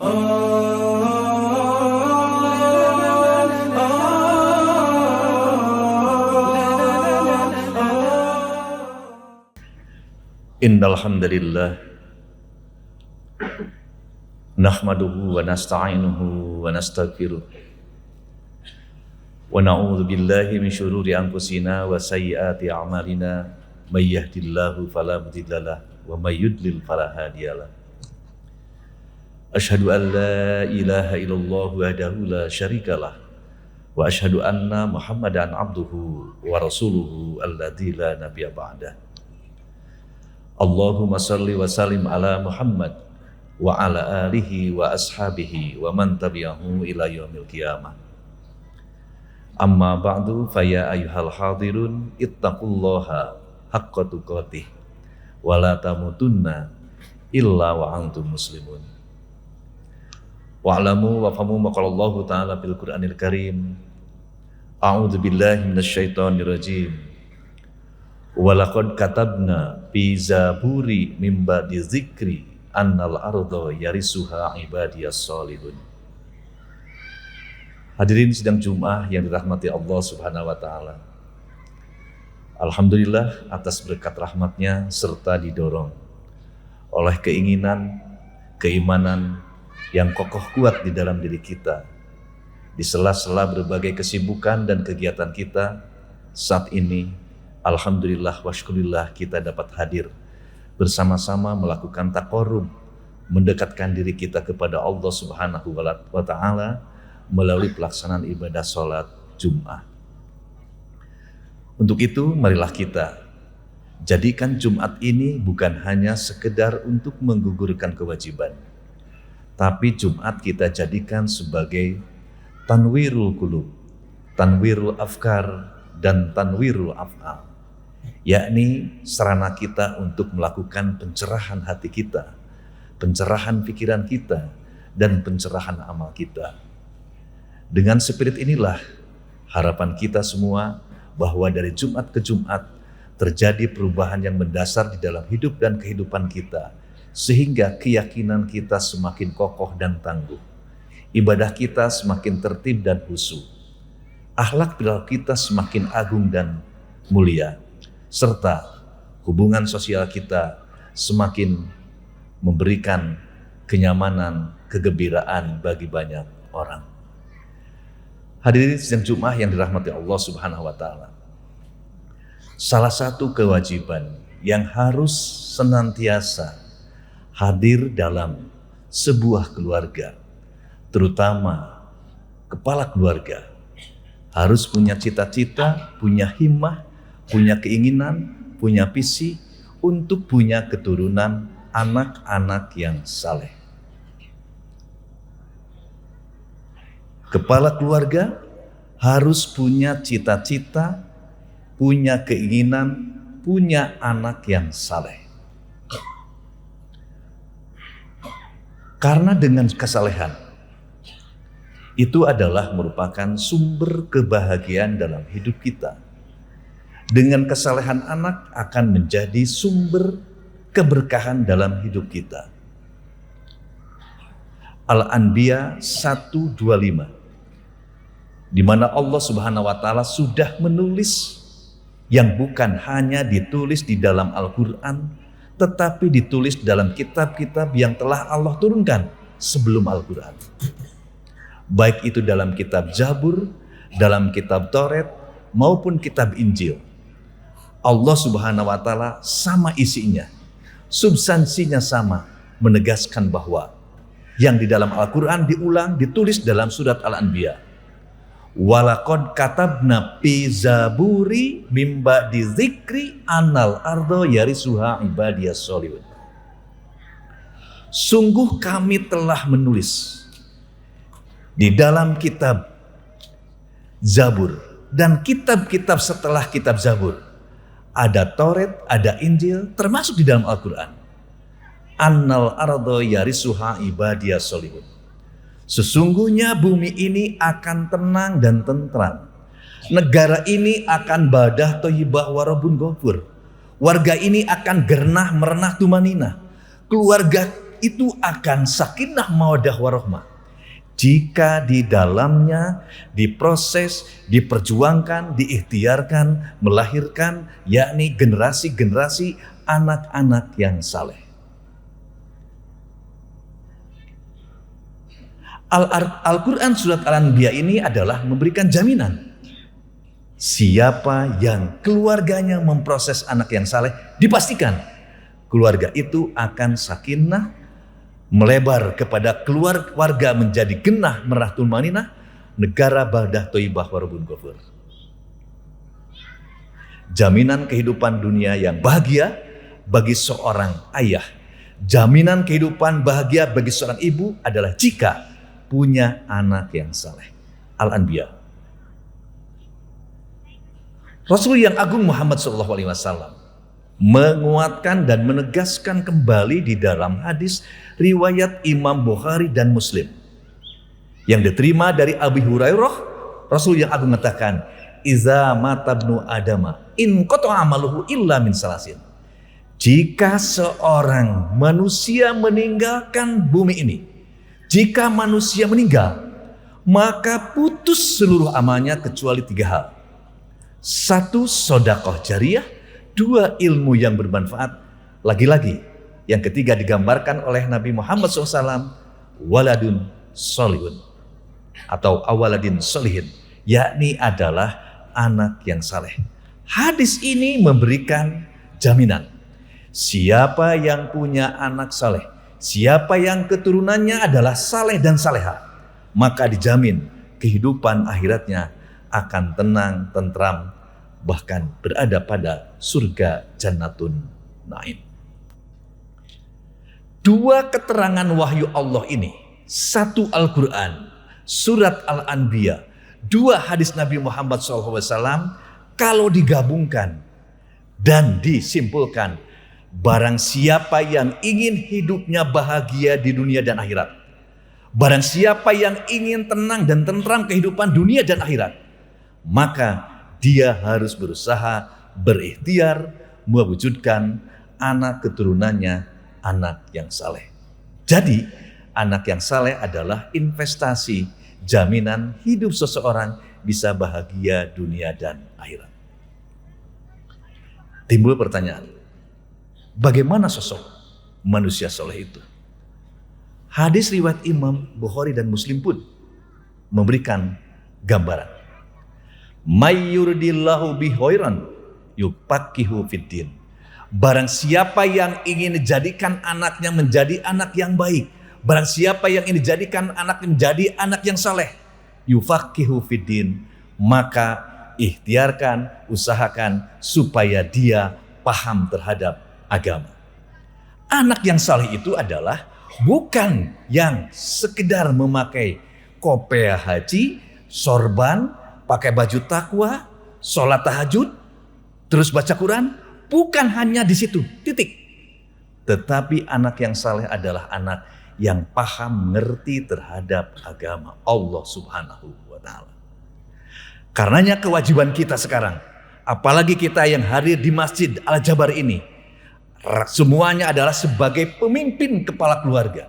Innal hamdalillah nahmaduhu wa nasta'inuhu wa nastaghfiruh wa na'udzu billahi min syururi anfusina wa sayyiati a'malina may yahdihillahu fala mudhillalah wa may yudlil fala hadiyalah. Asyhadu an la ilaha illallah wahdahu la syarikalah wa asyhadu anna Muhammadan abduhu wa rasuluhu alladzi la nabiyya ba'dah. Allahumma salli wa sallim ala Muhammad wa ala alihi wa ashabihi wa man tabi'ahu ila yaumil qiyamah. Amma ba'du fa ya ayyuhal hadirun ittaqullaha haqqa tuqatih wa la tamutunna illa wa antum muslimun. Wa'lamu wa fahamu ma qala Allah ta'ala fil Qur'anil Karim. A'udzu billahi minasyaitonir rajim. Walaqad katabna fi zaburi min ba'di dzikri annal arda yarisuha ibadiyas sholihun. Hadirin sidang Jumat yang dirahmati Allah Subhanahu wa taala. Alhamdulillah atas berkat rahmatnya serta didorong oleh keinginan, keimanan yang kokoh kuat di dalam diri kita. Di sela-sela berbagai kesibukan dan kegiatan kita saat ini, alhamdulillah wa syukurillah kita dapat hadir bersama-sama melakukan taqarrub, mendekatkan diri kita kepada Allah Subhanahu wa taala melalui pelaksanaan ibadah salat Jumat. Untuk itu marilah kita jadikan Jumat ini bukan hanya sekedar untuk menggugurkan kewajiban, tapi Jumat kita jadikan sebagai tanwirul qulub, tanwirul afkar, dan tanwirul af'al, yakni sarana kita untuk melakukan pencerahan hati kita, pencerahan pikiran kita, dan pencerahan amal kita. Dengan spirit inilah harapan kita semua bahwa dari Jumat ke Jumat terjadi perubahan yang mendasar di dalam hidup dan kehidupan kita, sehingga keyakinan kita semakin kokoh dan tangguh, ibadah kita semakin tertib dan khusyuk, akhlak perilaku kita semakin agung dan mulia, serta hubungan sosial kita semakin memberikan kenyamanan, kegembiraan bagi banyak orang. Hadirin sidang Jumat yang dirahmati Allah Subhanahu wa taala. Salah satu kewajiban yang harus senantiasa hadir dalam sebuah keluarga, terutama kepala keluarga, harus punya cita-cita, punya himmah, punya keinginan, punya visi untuk punya keturunan anak-anak yang saleh. Kepala keluarga harus punya cita-cita, punya keinginan, punya anak yang saleh. Karena dengan kesalehan itu adalah merupakan sumber kebahagiaan dalam hidup kita. Dengan kesalehan anak akan menjadi sumber keberkahan dalam hidup kita. Al-Anbiya 1:25, di mana Allah Subhanahu wa taala sudah menulis yang bukan hanya ditulis di dalam Al-Qur'an, tetapi ditulis dalam kitab-kitab yang telah Allah turunkan sebelum Al-Qur'an. Baik itu dalam kitab Zabur, dalam kitab Taurat, maupun kitab Injil. Allah Subhanahu wa taala sama isinya, substansinya sama, menegaskan bahwa yang di dalam Al-Qur'an diulang, ditulis dalam surat Al-Anbiya. Walaqad katabna fi zaburi mim ba'di dzikri annal arda yarisuha ibadiyas sholihun. Sungguh kami telah menulis di dalam kitab Zabur dan kitab-kitab setelah kitab Zabur, ada Taurat, ada Injil, termasuk di dalam Al-Qur'an. Annal arda yarisuha ibadiyas sholihun. Sesungguhnya bumi ini akan tenang dan tentram. Negara ini akan badah thayyibah warabun ghafur. Warga ini akan gernah merenah tumanina. Keluarga itu akan sakinah mawaddah warahmah. Jika di dalamnya diproses, diperjuangkan, diikhtiarkan, melahirkan, yakni generasi-generasi anak-anak yang saleh. Al-Quran surat Al-Anbiya ini adalah memberikan jaminan. Siapa yang keluarganya memproses anak yang saleh, dipastikan keluarga itu akan sakinah, melebar kepada keluarga menjadi genah merahtul maninah, negara baldah thayyibah warabun ghafur. Jaminan kehidupan dunia yang bahagia bagi seorang ayah, jaminan kehidupan bahagia bagi seorang ibu adalah jika punya anak yang saleh. Al-Anbiya. Rasul yang agung Muhammad SAW menguatkan dan menegaskan kembali di dalam hadis riwayat Imam Bukhari dan Muslim yang diterima dari Abi Hurairah. Rasul yang agung mengatakan, iza matabnu adama in qata'a amaluhu illa min salasin. Jika seorang manusia meninggalkan bumi ini, jika manusia meninggal, maka putus seluruh amalnya kecuali 3 hal. 1, sedekah jariyah. 2, ilmu yang bermanfaat. Lagi-lagi yang ketiga digambarkan oleh Nabi Muhammad SAW, waladun solihun atau awaladin solihin, yakni adalah anak yang saleh. Hadis ini memberikan jaminan siapa yang punya anak saleh, siapa yang keturunannya adalah saleh dan saleha, maka dijamin kehidupan akhiratnya akan tenang, tentram, bahkan berada pada surga Jannatun Naim. 2 keterangan wahyu Allah ini, 1 Al-Quran, surat Al-Anbiya, 2 hadis Nabi Muhammad SAW, kalau digabungkan dan disimpulkan, barang siapa yang ingin hidupnya bahagia di dunia dan akhirat, barang siapa yang ingin tenang dan tentram kehidupan dunia dan akhirat, maka dia harus berusaha, berikhtiar, mewujudkan anak keturunannya, anak yang saleh. Jadi, anak yang saleh adalah investasi, jaminan hidup seseorang bisa bahagia dunia dan akhirat. Timbul pertanyaan, bagaimana sosok manusia saleh itu? Hadis riwayat Imam Bukhari dan Muslim pun memberikan gambaran. Mayyurdillahu bihairan yufaqihu fiddin. Barang siapa yang ingin dijadikan anaknya menjadi anak yang baik, barang siapa yang ingin dijadikan anak menjadi anak yang saleh, yufaqihu fiddin, maka ikhtiarkan, usahakan supaya dia paham terhadap agama. Anak yang saleh itu adalah bukan yang sekedar memakai kopiah haji, sorban, pakai baju takwa, sholat tahajud, terus baca Quran, bukan hanya di situ, titik. Tetapi anak yang saleh adalah anak yang paham, ngerti terhadap agama Allah Subhanahu wa Ta'ala. Karenanya kewajiban kita sekarang, apalagi kita yang hadir di Masjid Al-Jabar ini, semuanya adalah sebagai pemimpin kepala keluarga,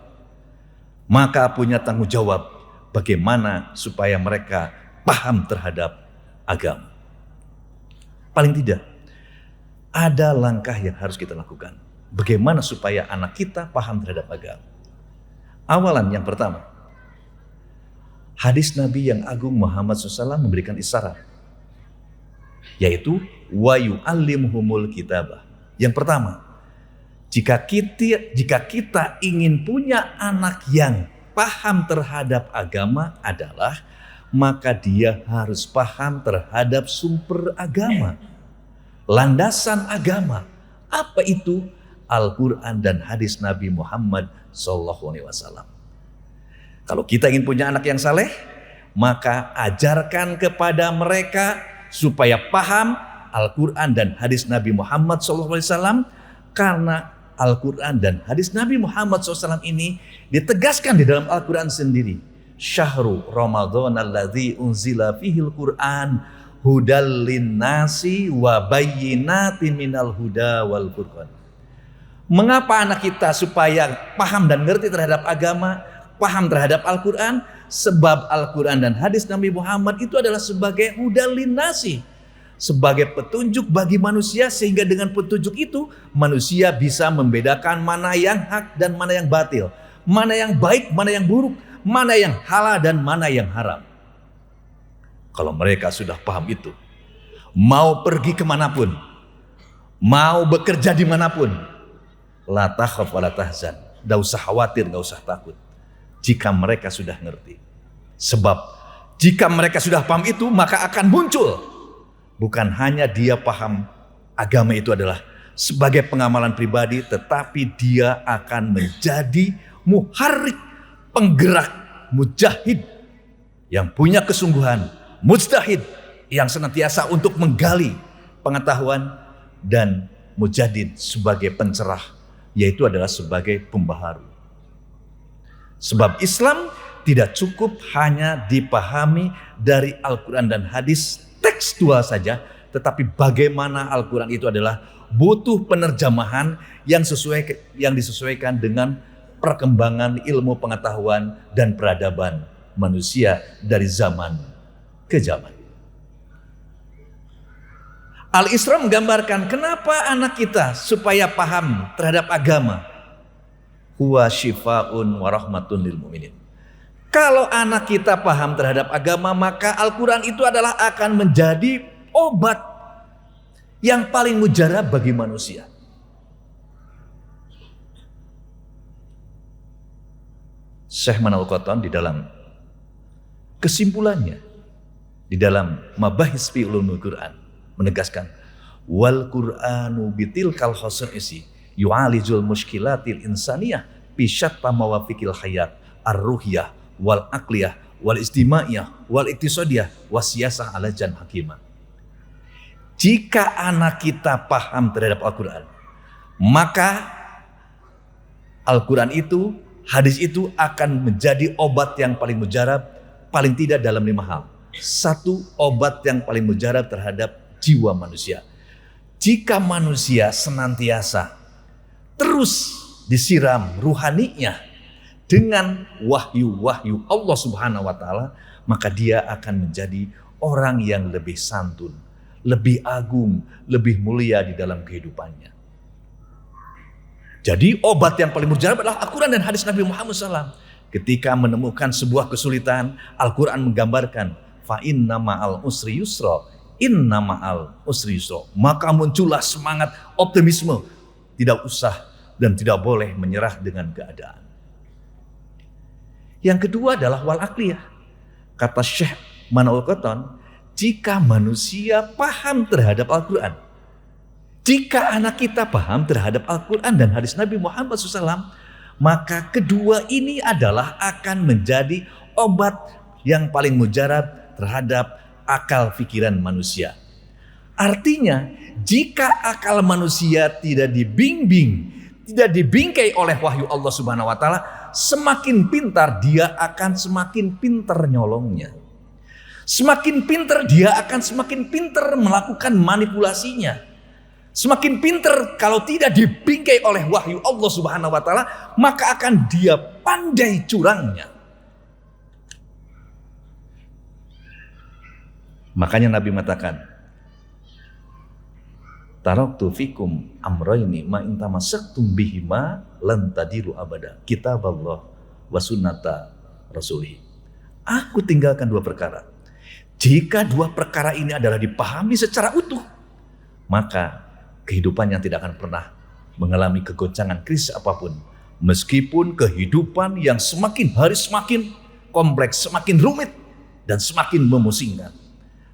maka punya tanggung jawab bagaimana supaya mereka paham terhadap agama. Paling tidak, ada langkah yang harus kita lakukan. Bagaimana supaya anak kita paham terhadap agama? Awalan yang pertama, hadis Nabi yang agung Muhammad SAW memberikan isyarat, yaitu wa yu'allimuhumul kitabah. Yang pertama, jika kita ingin punya anak yang paham terhadap agama adalah, maka dia harus paham terhadap sumber agama, landasan agama. Apa itu? Al-Quran dan hadis Nabi Muhammad SAW. Kalau kita ingin punya anak yang saleh, maka ajarkan kepada mereka supaya paham Al-Quran dan hadis Nabi Muhammad SAW, karena Al-Quran dan hadis Nabi Muhammad SAW ini ditegaskan di dalam Al-Quran sendiri. Syahrul Ramadan alladzi unzila fihil Qur'an hudal linnasi wa bayyinatin minal huda wal furqan. Mengapa anak kita supaya paham dan ngerti terhadap agama, paham terhadap Al-Quran? Sebab Al-Quran dan hadis Nabi Muhammad itu adalah sebagai hudan linnasi, sebagai petunjuk bagi manusia, sehingga dengan petunjuk itu manusia bisa membedakan mana yang hak dan mana yang batil, mana yang baik, mana yang buruk, mana yang halal dan mana yang haram. Kalau mereka sudah paham itu, mau pergi kemanapun, mau bekerja dimanapun, la takhaf wa la tahzan, gak usah khawatir, gak usah takut, jika mereka sudah ngerti. Sebab jika mereka sudah paham itu, maka akan muncul, bukan hanya dia paham agama itu adalah sebagai pengamalan pribadi, tetapi dia akan menjadi muharrik, penggerak, mujahid yang punya kesungguhan, mujtahid yang senantiasa untuk menggali pengetahuan, dan mujadid sebagai pencerah, yaitu adalah sebagai pembaharu. Sebab Islam tidak cukup hanya dipahami dari Al-Quran dan hadis tekstual saja, tetapi bagaimana Al-Quran itu adalah butuh penerjemahan yang disesuaikan dengan perkembangan ilmu pengetahuan dan peradaban manusia dari zaman ke zaman. Al-Isra menggambarkan kenapa anak kita supaya paham terhadap agama. Huwa syifaun wa rahmatun lil mu'minin. Kalau anak kita paham terhadap agama, maka Al-Quran itu adalah akan menjadi obat yang paling mujarab bagi manusia. Syekh Manal Qattan di dalam kesimpulannya, di dalam Mabahis fi Ulumul Quran, menegaskan wal Qur'anu bitilkal khasa'isi yu'alijul mushkilatil insaniyah bi syatta mawafiqil hayat ar-ruhiyah wal aqliyah wal istima'iyah wal iktisadiyah wasiyasah alajan hakimah. Jika anak kita paham terhadap Al-Quran, maka Al-Quran itu, hadis itu akan menjadi obat yang paling mujarab, paling tidak dalam 5 hal. 1, obat yang paling mujarab terhadap jiwa manusia. Jika manusia senantiasa terus disiram ruhaninya dengan wahyu-wahyu Allah Subhanahu wa taala, maka dia akan menjadi orang yang lebih santun, lebih agung, lebih mulia di dalam kehidupannya. Jadi obat yang paling mujarab adalah Al-Quran dan hadis Nabi Muhammad SAW. Ketika menemukan sebuah kesulitan, Al-Quran menggambarkan fa inna ma'al usri yusra, inna ma'al usri yusra. Maka muncullah semangat optimisme, tidak usah dan tidak boleh menyerah dengan keadaan. Yang kedua adalah wal aqliyah. Kata Syekh Manal Qattan, jika manusia paham terhadap Al-Quran, jika anak kita paham terhadap Al-Quran dan hadis Nabi Muhammad SAW, maka kedua ini adalah akan menjadi obat yang paling mujarab terhadap akal pikiran manusia. Artinya, jika akal manusia tidak dibimbing, tidak dibingkai oleh wahyu Allah Subhanahu wa taala, semakin pintar dia akan semakin pintar nyolongnya. Semakin pintar dia akan semakin pintar melakukan manipulasinya. Semakin pintar kalau tidak dibingkai oleh wahyu Allah Subhanahu wa taala, maka akan dia pandai curangnya. Makanya Nabi mengatakan, taraktu fikum amrayni ma in tamassaktum bihima lan tadilu abada, kitaballah wa sunnata rasulih. Aku tinggalkan 2 perkara. Jika 2 perkara ini adalah dipahami secara utuh, maka kehidupannya tidak akan pernah mengalami kegoncangan krisis apapun. Meskipun kehidupan yang semakin hari semakin kompleks, semakin rumit, dan semakin memusingkan.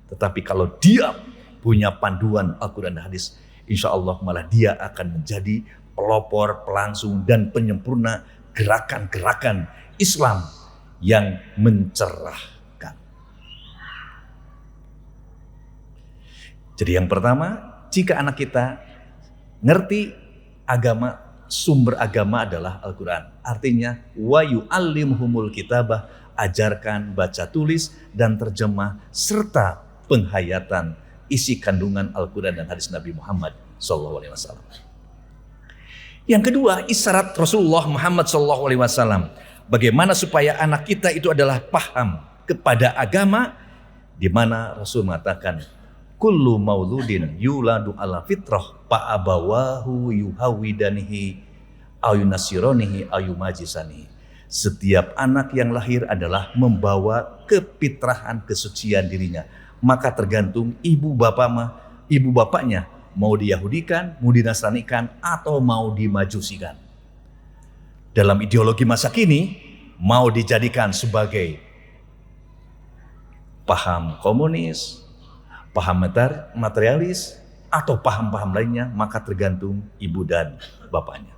Tetapi kalau dia punya panduan Al-Quran dan hadis, insya Allah malah dia akan menjadi pelopor, pelangsung, dan penyempurna gerakan-gerakan Islam yang mencerahkan. Jadi yang pertama, jika anak kita ngerti agama, sumber agama adalah Al-Quran. Artinya, wa yu'allimhumul kitabah, ajarkan baca tulis dan terjemah serta penghayatan isi kandungan Al-Quran dan hadis Nabi Muhammad SAW. Yang kedua, isyarat Rasulullah Muhammad SAW. Bagaimana supaya anak kita itu adalah paham kepada agama, di mana Rasul mengatakan, kullu mauludin yuladu ala fitrah fa'abawahu yuhawidanihi ayunasironihi ayumajisanihi. Setiap anak yang lahir adalah membawa kefitrahan kesucian dirinya. Maka tergantung ibu bapaknya mau diyahudikan, mau dinasranikan, atau mau dimajusikan. Dalam ideologi masa kini, mau dijadikan sebagai paham komunis, paham materialis, atau paham-paham lainnya, maka tergantung ibu dan bapaknya.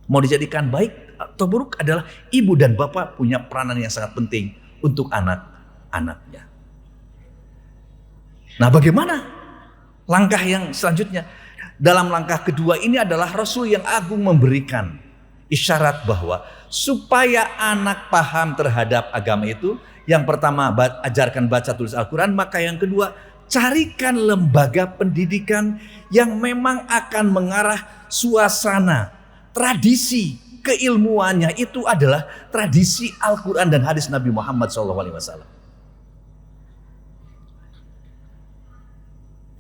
Mau dijadikan baik atau buruk adalah ibu dan bapak punya peranan yang sangat penting untuk anak-anaknya. Nah, bagaimana langkah yang selanjutnya? Dalam langkah kedua ini adalah Rasul yang agung memberikan isyarat bahwa supaya anak paham terhadap agama itu, yang pertama ajarkan baca tulis Al-Quran, maka yang kedua carikan lembaga pendidikan yang memang akan mengarah suasana, tradisi keilmuannya itu adalah tradisi Al-Quran dan hadis Nabi Muhammad SAW.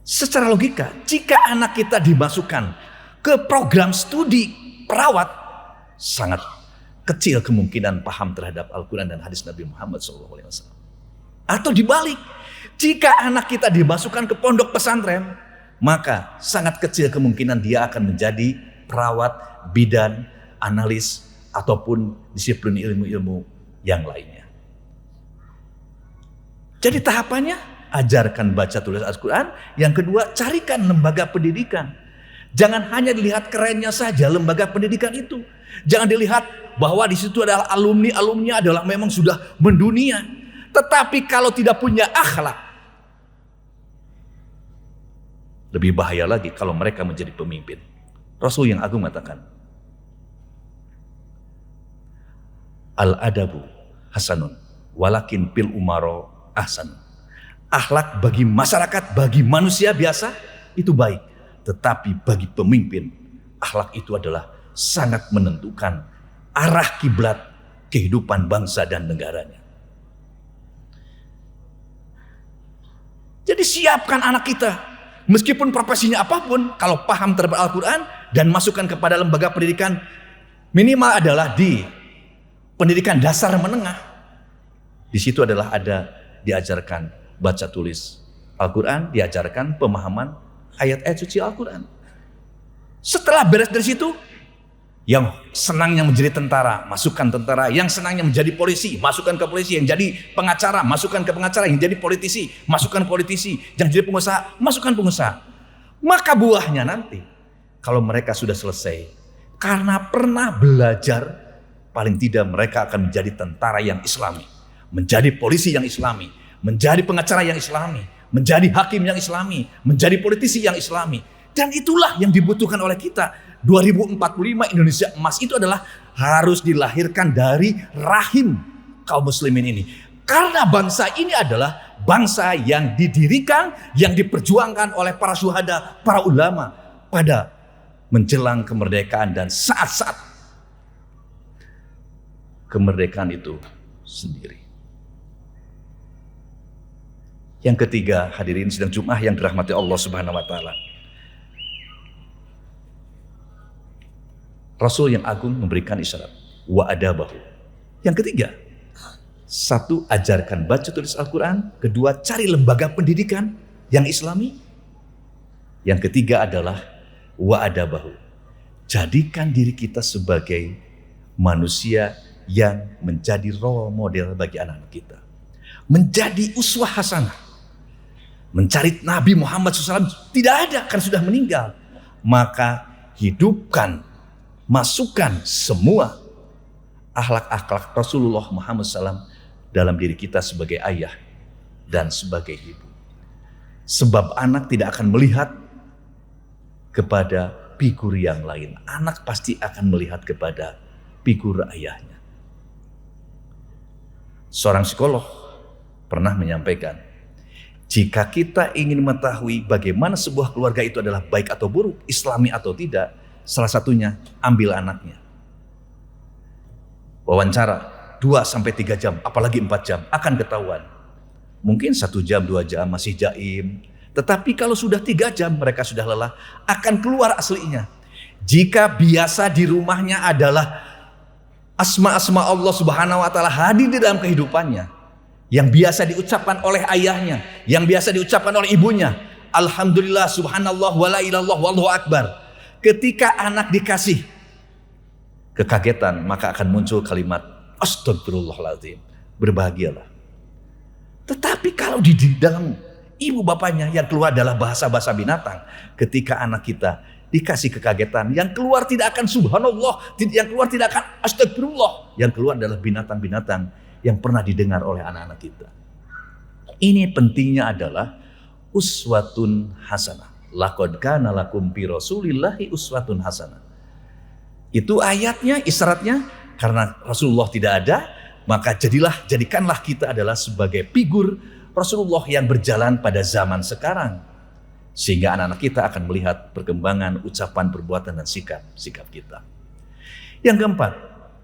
Secara logika, jika anak kita dimasukkan ke program studi perawat, sangat kecil kemungkinan paham terhadap Al-Quran dan hadis Nabi Muhammad SAW. Atau dibalik, jika anak kita dimasukkan ke pondok pesantren, maka sangat kecil kemungkinan dia akan menjadi perawat, bidan, analis, ataupun disiplin ilmu-ilmu yang lainnya. Jadi tahapannya, ajarkan baca tulis Al-Quran. Yang kedua, carikan lembaga pendidikan. Jangan hanya dilihat kerennya saja lembaga pendidikan itu. Jangan dilihat bahwa di situ adalah alumni-alumninya adalah memang sudah mendunia. Tetapi kalau tidak punya akhlak, lebih bahaya lagi kalau mereka menjadi pemimpin. Rasul yang agung mengatakan, al-adabu hasanun walakin fil umaro ahsanun. Akhlak bagi masyarakat, bagi manusia biasa itu baik. Tetapi bagi pemimpin, akhlak itu adalah sangat menentukan arah kiblat kehidupan bangsa dan negaranya. Jadi siapkan anak kita, meskipun profesinya apapun, kalau paham terhadap Al-Quran dan masukkan kepada lembaga pendidikan, minimal adalah di pendidikan dasar menengah. Di situ adalah ada diajarkan baca tulis Al-Quran, diajarkan pemahaman ayat-ayat suci Al-Quran. Setelah beres dari situ, yang senangnya menjadi tentara, masukkan tentara. Yang senangnya menjadi polisi, masukkan ke polisi. Yang jadi pengacara, masukkan ke pengacara. Yang jadi politisi, masukkan politisi. Yang jadi pengusaha, masukkan pengusaha. Maka buahnya nanti, kalau mereka sudah selesai, karena pernah belajar, paling tidak mereka akan menjadi tentara yang islami, menjadi polisi yang islami, menjadi pengacara yang islami, menjadi hakim yang islami, menjadi politisi yang islami. Dan itulah yang dibutuhkan oleh kita. 2045 Indonesia emas itu adalah harus dilahirkan dari rahim kaum muslimin ini. Karena bangsa ini adalah bangsa yang didirikan, yang diperjuangkan oleh para syuhada, para ulama pada menjelang kemerdekaan dan saat-saat kemerdekaan itu sendiri. Yang ketiga, hadirin sidang Jumat yang dirahmati Allah Subhanahu wa taala. Rasul yang agung memberikan isyarat wa adabahu. Yang ketiga, satu, ajarkan baca tulis Al-Quran. Kedua, cari lembaga pendidikan yang islami. Yang ketiga adalah wa adabahu. Jadikan diri kita sebagai manusia yang menjadi role model bagi anak-anak kita. Menjadi uswah hasanah. Mencari Nabi Muhammad SAW tidak ada, kan sudah meninggal. Maka hidupkan, masukkan semua akhlak-akhlak Rasulullah Muhammad SAW dalam diri kita sebagai ayah dan sebagai ibu. Sebab anak tidak akan melihat kepada figur yang lain. Anak pasti akan melihat kepada figur ayahnya. Seorang psikolog pernah menyampaikan, jika kita ingin mengetahui bagaimana sebuah keluarga itu adalah baik atau buruk, islami atau tidak, salah satunya ambil anaknya. Wawancara 2-3 jam, apalagi 4 jam, akan ketahuan. Mungkin 1 jam, 2 jam masih jaim. Tetapi kalau sudah 3 jam mereka sudah lelah, akan keluar aslinya. Jika biasa di rumahnya adalah asma-asma Allah Subhanahu wa taala hadir di dalam kehidupannya, yang biasa diucapkan oleh ayahnya, yang biasa diucapkan oleh ibunya, alhamdulillah, subhanallah, wala ilallah, wallahu akbar. Ketika anak dikasih kekagetan, maka akan muncul kalimat astagfirullahaladzim, berbahagialah. Tetapi kalau di dalam ibu bapaknya yang keluar adalah bahasa-bahasa binatang, ketika anak kita dikasih kekagetan, yang keluar tidak akan subhanallah, yang keluar tidak akan astagfirullah, yang keluar adalah binatang-binatang yang pernah didengar oleh anak-anak kita. Ini pentingnya adalah uswatun hasanah. Laqad kana lakum fi rasulillahi uswatun hasanah. Itu ayatnya, isyaratnya, karena Rasulullah tidak ada, maka jadikanlah kita adalah sebagai figur Rasulullah yang berjalan pada zaman sekarang. Sehingga anak-anak kita akan melihat perkembangan ucapan, perbuatan, dan sikap kita. Yang keempat,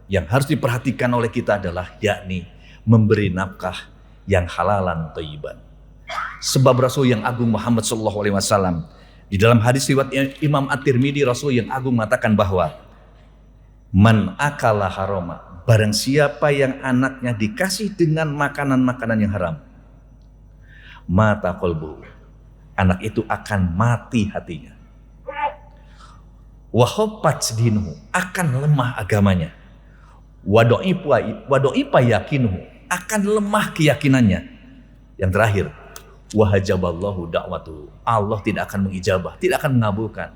yang harus diperhatikan oleh kita adalah yakni memberi nafkah yang halalan thayyiban. Sebab Rasul yang agung Muhammad SAW di dalam hadis riwayat Imam At-Tirmidzi, Rasul yang agung mengatakan bahwa man akala haroma, barang siapa yang anaknya dikasih dengan makanan-makanan yang haram, mata qalbuhu, anak itu akan mati hatinya. Wahopat dinuhu, akan lemah agamanya. Wado'ipa yakinuhu, akan lemah keyakinannya. Yang terakhir, wahajaballahu da'watuhu, Allah tidak akan mengijabah, tidak akan mengabulkan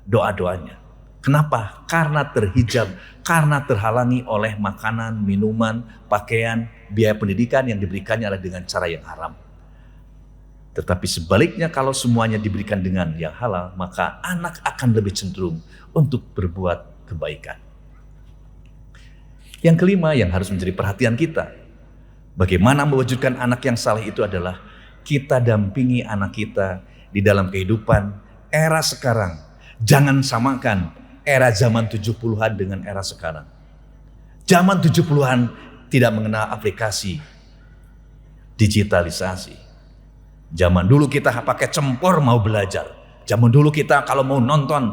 doa-doanya. Kenapa? Karena terhijab, karena terhalangi oleh makanan, minuman, pakaian, biaya pendidikan yang diberikannya adalah dengan cara yang haram. Tetapi sebaliknya, kalau semuanya diberikan dengan yang halal, maka anak akan lebih cenderung untuk berbuat kebaikan. Yang kelima yang harus menjadi perhatian kita, bagaimana mewujudkan anak yang saleh itu adalah kita dampingi anak kita di dalam kehidupan era sekarang. Jangan samakan era zaman 70-an dengan era sekarang. Zaman 70-an tidak mengenal aplikasi digitalisasi. Zaman dulu kita pakai cempor mau belajar. Zaman dulu kita kalau mau nonton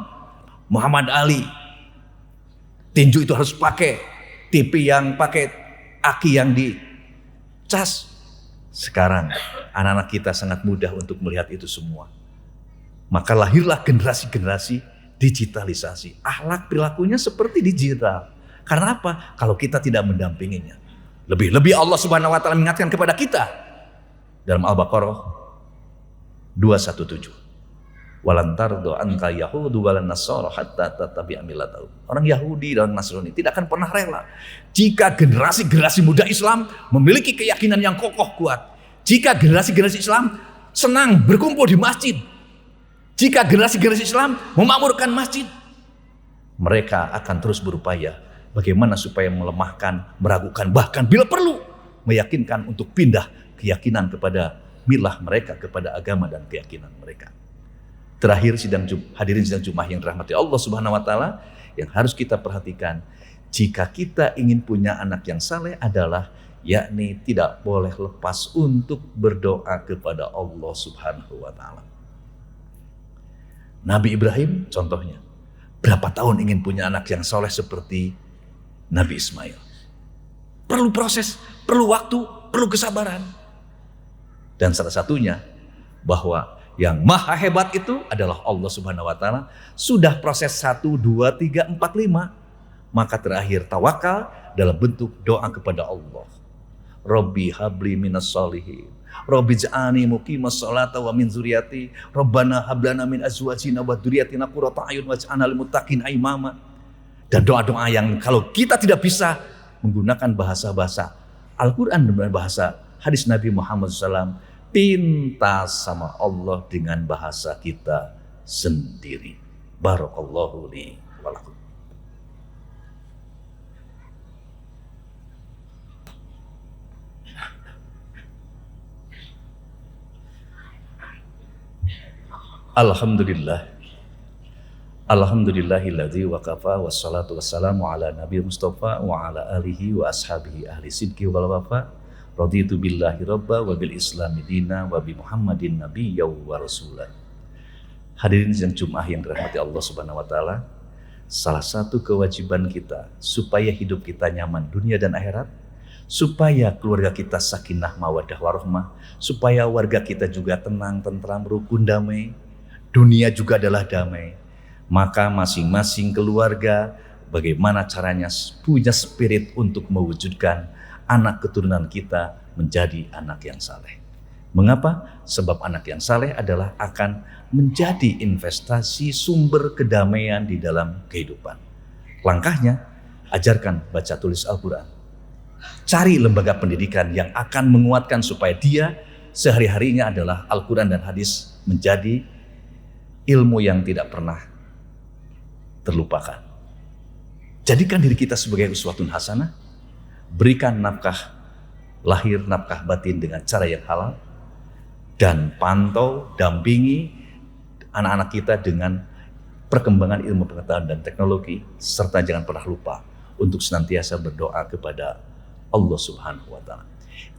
Muhammad Ali, tinju itu harus pakai TV yang pakai aki yang dicas. Sekarang anak-anak kita sangat mudah untuk melihat itu semua. Maka lahirlah generasi-generasi digitalisasi. Akhlak perilakunya seperti digital. Karena apa? Kalau kita tidak mendampinginya. Lebih-lebih Allah Subhanahu wa taala mengingatkan kepada kita dalam Al-Baqarah 217. Walantardo anka yahudu walan nasara hatta tatabi'a millatahum. Orang Yahudi dan Nasrani tidak akan pernah rela jika generasi-generasi muda Islam memiliki keyakinan yang kokoh kuat. Jika generasi-generasi Islam senang berkumpul di masjid. Jika generasi-generasi Islam memakmurkan masjid. Mereka akan terus berupaya bagaimana supaya melemahkan, meragukan, bahkan bila perlu meyakinkan untuk pindah keyakinan kepada milah mereka, kepada agama dan keyakinan mereka. Terakhir, hadirin sidang Jumat yang dirahmati Allah Subhanahu wa taala, yang harus kita perhatikan jika kita ingin punya anak yang saleh adalah yakni tidak boleh lepas untuk berdoa kepada Allah Subhanahu wa taala. Nabi Ibrahim contohnya, berapa tahun ingin punya anak yang saleh seperti Nabi Ismail. Perlu proses, perlu waktu, perlu kesabaran. Dan salah satunya bahwa yang maha hebat itu adalah Allah Subhanahu wa taala. Sudah proses 1, 2, 3, 4, 5. Maka terakhir tawakal dalam bentuk doa kepada Allah. Rabbi habli minas sholihin. Rabbi ja'ani muqimas sholata wa min dzurriyyati. Rabbana hablana min azwajina wa dzurriyyatina qurrata a'yun waj'alna lil muttaqina imama. Dan doa-doa yang kalau kita tidak bisa menggunakan bahasa-bahasa Al-Quran dan bahasa hadis Nabi Muhammad SAW, pinta sama Allah dengan bahasa kita sendiri. Barakallahu li wa lakum. Alhamdulillah. Alhamdulillahilladzi waqafa wassalatu wassalamu ala nabi mustafa wa ala alihi wa ashabihi ahli sidqi wal wafa. Raditu billahi rabba wa bil islami dina wa bi Muhammadin nabiyya wa rasulah. Hadirin yang Jum'ah yang dirahmati Allah Subhanahu wa taala, salah satu kewajiban kita supaya hidup kita nyaman dunia dan akhirat, supaya keluarga kita sakinah mawaddah warahmah, supaya warga kita juga tenang, tentram, rukun, damai, dunia juga adalah damai. Maka masing-masing keluarga bagaimana caranya punya spirit untuk mewujudkan anak keturunan kita menjadi anak yang saleh. Mengapa? Sebab anak yang saleh adalah akan menjadi investasi sumber kedamaian di dalam kehidupan. Langkahnya, ajarkan baca tulis Al-Quran. Cari lembaga pendidikan yang akan menguatkan supaya dia sehari-harinya adalah Al-Quran dan hadis menjadi ilmu yang tidak pernah terlupakan. Jadikan diri kita sebagai uswatun hasanah, berikan nafkah lahir, nafkah batin dengan cara yang halal, dan pantau, dampingi anak-anak kita dengan perkembangan ilmu pengetahuan dan teknologi, serta jangan pernah lupa untuk senantiasa berdoa kepada Allah Subhanahu wa taala.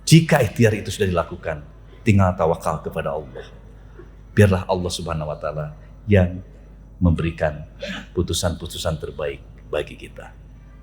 Jika ikhtiar itu sudah dilakukan, tinggal tawakal kepada Allah. Biarlah Allah Subhanahu wa taala yang memberikan putusan-putusan terbaik bagi kita.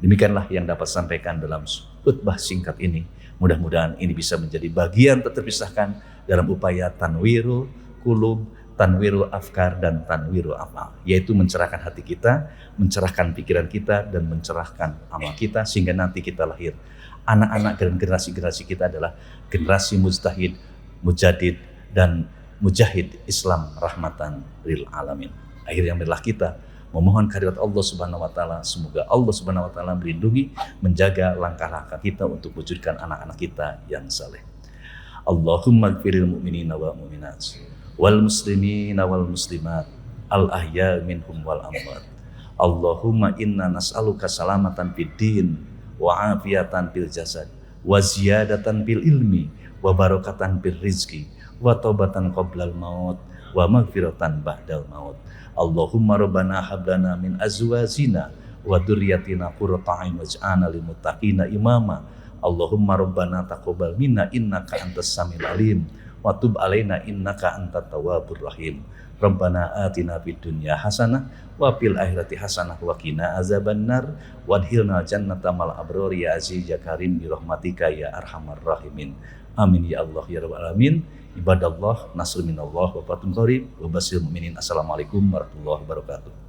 Demikianlah yang dapat sampaikan dalam khutbah singkat ini. Mudah-mudahan ini bisa menjadi bagian tak terpisahkan dalam upaya tanwirul qulub, tanwirul afkar, dan tanwirul amal, yaitu mencerahkan hati kita, mencerahkan pikiran kita, dan mencerahkan amal kita, sehingga nanti kita lahir anak-anak dan generasi-generasi kita adalah generasi mujtahid, mujadid, dan mujahid Islam rahmatan lil alamin. Akhirnya marilah kita memohon kehadirat Allah Subhanahu wa taala. Semoga Allah Subhanahu wa taala melindungi, menjaga langkah-langkah kita untuk wujudkan anak-anak kita yang saleh. Allahumma ighfiril mu'minina wal mu'minat wal muslimina wal muslimat al ahya minhum wal amwat. Allahumma inna nas'aluka salamatan fid din wa afiyatan fil jasad wa ziyadatan fil ilmi wa barakatan fil rizqi wa taubatan qablal maut wa maghfiratan ba'dal maut. Allahumma rabbana hablana min azwajina wa dzurriyyatina qurrata a'yun waj'alna lil muttaqina imama. Allahumma rabbana taqabbal minna innaka antas samiul alim wa tub alaina innaka antat tawwabur rahim. Rabbana atina fid dunya hasanah wa fil akhirati hasanah wa qina azabannar wadkhilna jannata mal abror ya aziz ya karim bi rahmatika ya arhamar rahimin. Amin ya Allah ya rabbal alamin. Ibadallah, nasrul minallah wa fatun qarib wa basyiril mu'minin. Assalamualaikum warahmatullahi wabarakatuh.